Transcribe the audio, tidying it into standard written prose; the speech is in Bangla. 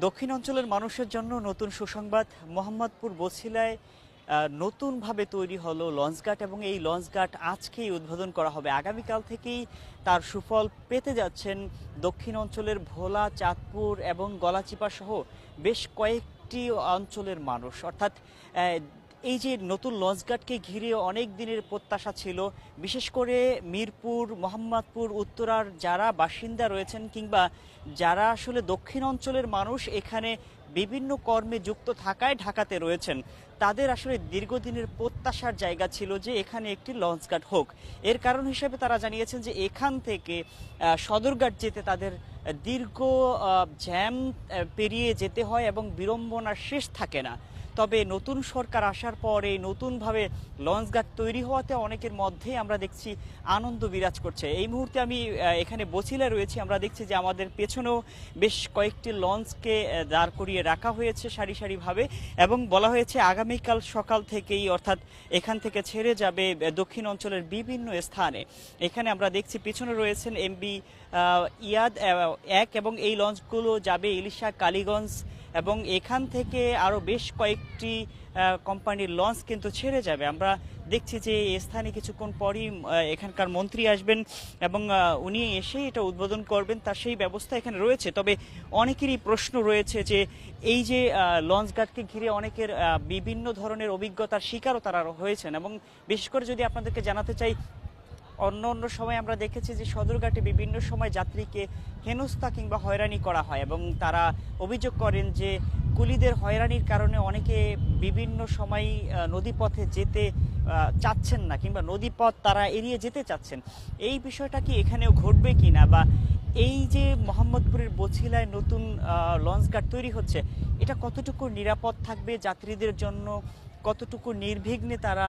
দক্ষিণ অঞ্চলের মানুষের জন্য নতুন সুসংবাদ। মোহাম্মদপুর বছিলায় নতুনভাবে তৈরি হলো লঞ্চঘাট এবং এই লঞ্চঘাট আজকেই উদ্বোধন করা হবে। আগামীকাল থেকেই তার সুফল পেতে যাচ্ছেন দক্ষিণ অঞ্চলের ভোলা, চাঁদপুর এবং গলাচিপা সহ বেশ কয়েকটি অঞ্চলের মানুষ। অর্থাৎ এই যে নতুন লঞ্চঘাটকে ঘিরে অনেক দিনের প্রত্যাশা ছিল, বিশেষ করে মিরপুর, মোহাম্মদপুর, উত্তরার যারা বাসিন্দা রয়েছেন কিংবা যারা আসলে দক্ষিণ অঞ্চলের মানুষ এখানে বিভিন্ন কর্মে যুক্ত থাকায় ঢাকাতে রয়েছেন, তাদের আসলে দীর্ঘদিনের প্রত্যাশার জায়গা ছিল যে এখানে একটি লঞ্চঘাট হোক। এর কারণ হিসেবে তারা জানিয়েছেন যে এখান থেকে সদরঘাট যেতে তাদের দীর্ঘ জ্যাম পেরিয়ে যেতে হয় এবং বিড়ম্বনার শেষ থাকে না। তবে নতুন সরকার আসার পরে নতুনভাবে লঞ্চঘাট তৈরি হওয়াতে অনেকের মধ্যে আমরা দেখছি আনন্দ বিরাজ করছে। এই মুহূর্তে আমি এখানে বছিলা রয়েছি, আমরা দেখছি যে আমাদের পেছনেও বেশ কয়েকটি লঞ্চকে দাঁড় করিয়ে রাখা হয়েছে সারি সারিভাবে এবং বলা হয়েছে আগামীকাল সকাল থেকেই, অর্থাৎ এখান থেকে ছেড়ে যাবে দক্ষিণ অঞ্চলের বিভিন্ন স্থানে। এখানে আমরা দেখছি পিছনে রয়েছেন এমবি ইয়াদ 1 এবং এই লঞ্চগুলো যাবে ইলিশা, কালীগঞ্জ এবং এখান থেকে আরও বেশ কয়েকটি কোম্পানির লঞ্চ কিন্তু ছেড়ে যাবে। আমরা দেখছি যে এই স্থানে কিছুক্ষণ পরই এখানকার মন্ত্রী আসবেন এবং উনি এসে এটা উদ্বোধন করবেন, তার সেই ব্যবস্থা এখানে রয়েছে। তবে অনেকেরই প্রশ্ন রয়েছে যে এই যে লঞ্চঘাটকে ঘিরে অনেকের বিভিন্ন ধরনের অভিজ্ঞতার শিকারও তারা হয়েছেন এবং বিশেষ করে যদি আপনাদেরকে জানাতে চাই, অন্য অন্য সময় আমরা দেখেছি যে সদরঘাটে বিভিন্ন সময় যাত্রীকে হেনস্থা কিংবা হয়রানি করা হয় এবং তারা অভিযোগ করেন যে কুলিদের হয়রানির কারণে অনেকে বিভিন্ন সময় নদীপথে যেতে চাচ্ছেন না কিংবা নদীপথ তারা এড়িয়ে যেতে চাচ্ছেন। এই বিষয়টা কি এখানেও ঘটবে কিনা, বা এই যে মোহাম্মদপুরের বছিলায় নতুন লঞ্চঘাট তৈরি হচ্ছে, এটা কতটুকু নিরাপদ থাকবে যাত্রীদের জন্য, কতটুকু নির্বিঘ্নে তারা